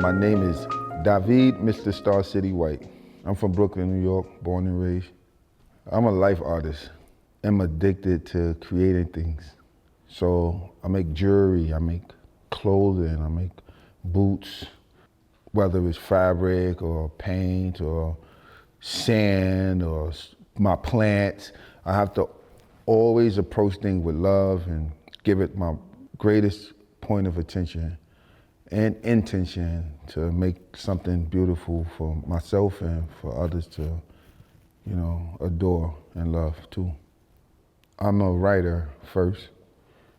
My name is David Mr. StarCity White. I'm from Brooklyn, New York, born and raised. I'm a life artist. I'm addicted to creating things. So I make jewelry, I make clothing, I make boots, whether it's fabric or paint or sand or my plants. I have to always approach things with love and give it my greatest point of attention and intention to make something beautiful for myself and for others to, adore and love too. I'm a writer first,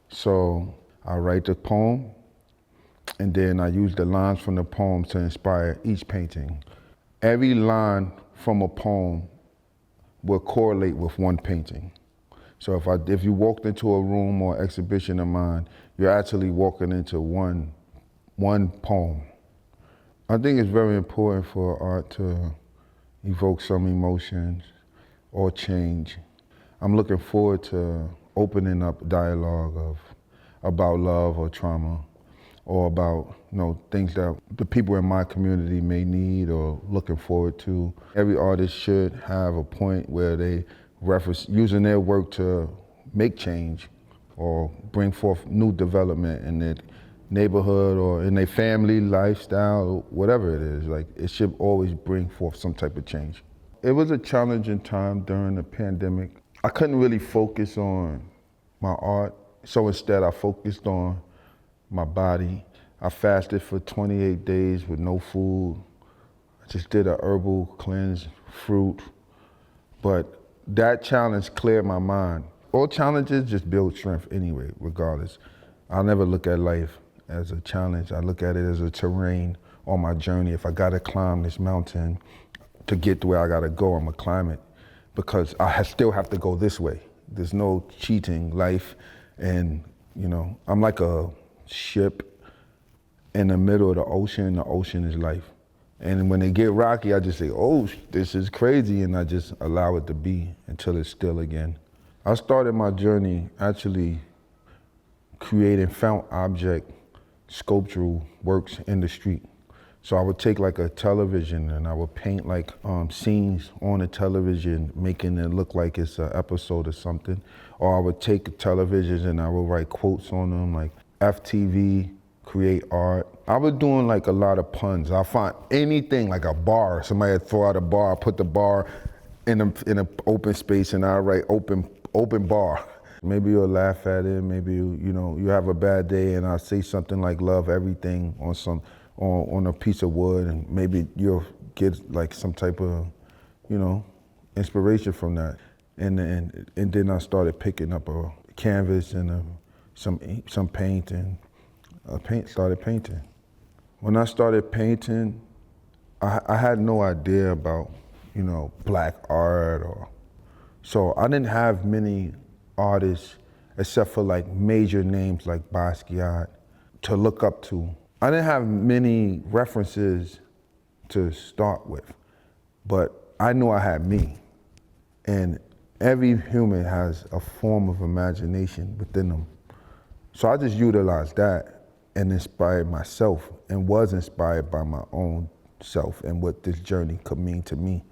so I write the poem and then I use the lines from the poem to inspire each painting. Every line from a poem will correlate with one painting. So if you walked into a room or exhibition of mine, you're actually walking into one poem. I think it's very important for art to evoke some emotions or change. I'm looking forward to opening up dialogue about love or trauma, or about things that the people in my community may need or looking forward to. Every artist should have a point where they reference using their work to make change or bring forth new development in their neighborhood or in their family, lifestyle, whatever it is. Like, it should always bring forth some type of change. It was a challenging time during the pandemic. I couldn't really focus on my art, so instead I focused on my body. I fasted for 28 days with no food. I just did a herbal cleanse, fruit. But that challenge cleared my mind. All challenges just build strength anyway, regardless. I never look at life as a challenge. I look at it as a terrain on my journey. If I gotta climb this mountain to get to where I gotta go, I'm gonna climb it because still have to go this way. There's no cheating life. And I'm like a ship in the middle of the ocean is life. And when they get rocky, I just say, oh, this is crazy, and I just allow it to be until it's still again. I started my journey actually creating found object sculptural works in the street. So I would take like a television and I would paint like scenes on the television, making it look like it's an episode or something. Or I would take televisions and I would write quotes on them like FTV, create art. I was doing like a lot of puns. I'll find anything like a bar. Somebody would throw out a bar, I put the bar in an open space and I write open bar. Maybe you'll laugh at it, maybe you have a bad day and I'll say something like love everything on a piece of wood, and maybe you'll get like some type of, inspiration from that. And then I started picking up a canvas and some paint and started painting. When I started painting, I had no idea about, black art so I didn't have many artists except for like major names like Basquiat to look up to. I didn't have many references to start with, but I knew I had me. And every human has a form of imagination within them. So I just utilized that and inspired myself and was inspired by my own self and what this journey could mean to me.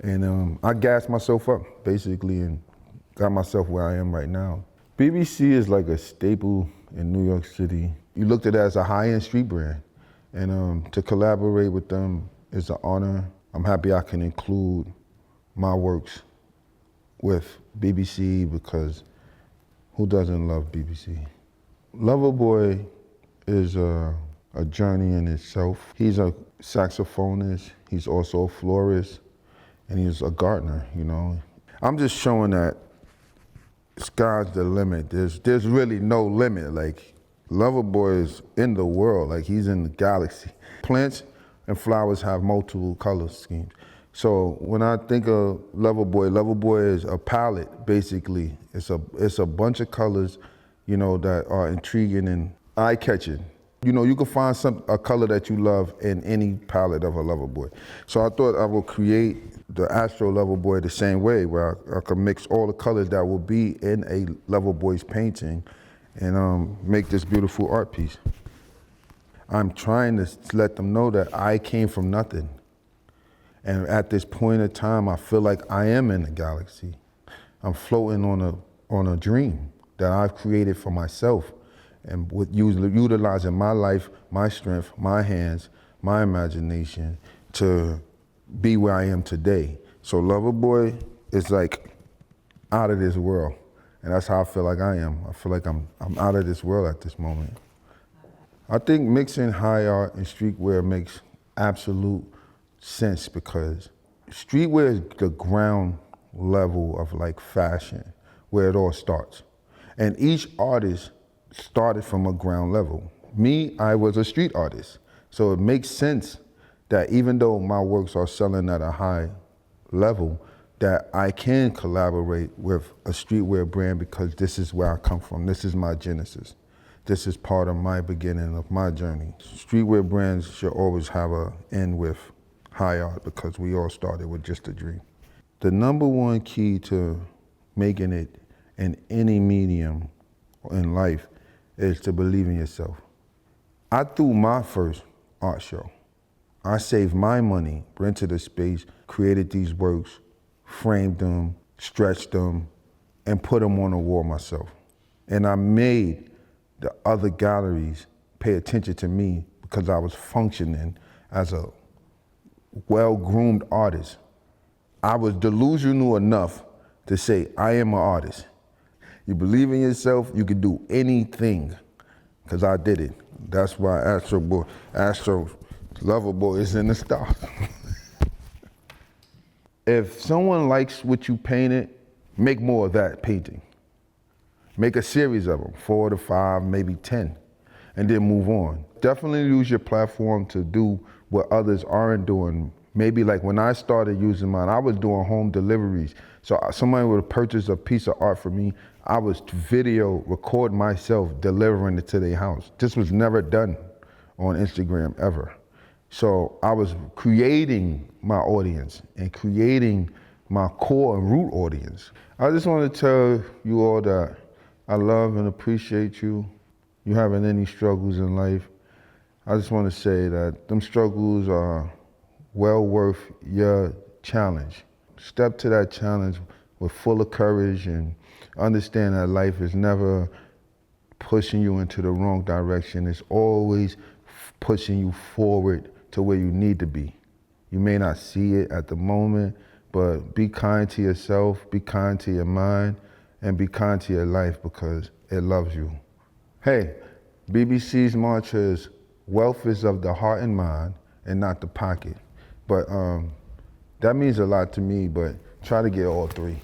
And I gassed myself up basically and got myself where I am right now. BBC is like a staple in New York City. You looked at it as a high-end street brand. And to collaborate with them is an honor. I'm happy I can include my works with BBC because who doesn't love BBC? Loverboy is a journey in itself. He's a saxophonist, he's also a florist, and he's a gardener, I'm just showing that sky's the limit. There's really no limit. Like, Loverboy is in the world, like he's in the galaxy. Plants and flowers have multiple color schemes. So when I think of Loverboy is a palette, basically. It's a bunch of colors, that are intriguing and eye-catching. You can find a color that you love in any palette of a Loverboy. So I thought I would create the Astro Loverboy the same way, where I could mix all the colors that will be in a Loverboy's painting and make this beautiful art piece. I'm trying to let them know that I came from nothing. And at this point in time, I feel like I am in the galaxy. I'm floating on a dream that I've created for myself, and with utilizing my life, my strength, my hands, my imagination to be where I am today. So Loverboy is like out of this world. And that's how I feel like I am. I feel like I'm out of this world at this moment. I think mixing high art and streetwear makes absolute sense because streetwear is the ground level of like fashion, where it all starts. And each artist started from a ground level. Me, I was a street artist. So it makes sense that even though my works are selling at a high level, that I can collaborate with a streetwear brand because this is where I come from. This is my genesis. This is part of my beginning of my journey. Streetwear brands should always have an end with high art because we all started with just a dream. The number one key to making it in any medium in life is to believe in yourself. I threw my first art show. I saved my money, rented a space, created these works, framed them, stretched them, and put them on the wall myself. And I made the other galleries pay attention to me because I was functioning as a well-groomed artist. I was delusional enough to say, I am an artist. You believe in yourself, you can do anything, because I did it. That's why Astro Loverboy is in the stars. If someone likes what you painted, make more of that painting. Make a series of them, 4 to 5, maybe 10, and then move on. Definitely use your platform to do what others aren't doing. Maybe like when I started using mine, I was doing home deliveries. So somebody would purchase a piece of art for me. I was video record myself delivering it to their house. This was never done on Instagram ever. So I was creating my audience and creating my core and root audience. I just want to tell you all that I love and appreciate you. You having any struggles in life, I just want to say that them struggles are well worth your challenge. Step to that challenge with full of courage and understand that life is never pushing you into the wrong direction. It's always pushing you forward to where you need to be. You may not see it at the moment, but be kind to yourself, be kind to your mind, and be kind to your life because it loves you. Hey, BBC's mantra is, wealth is of the heart and mind and not the pocket. But that means a lot to me, but try to get all three.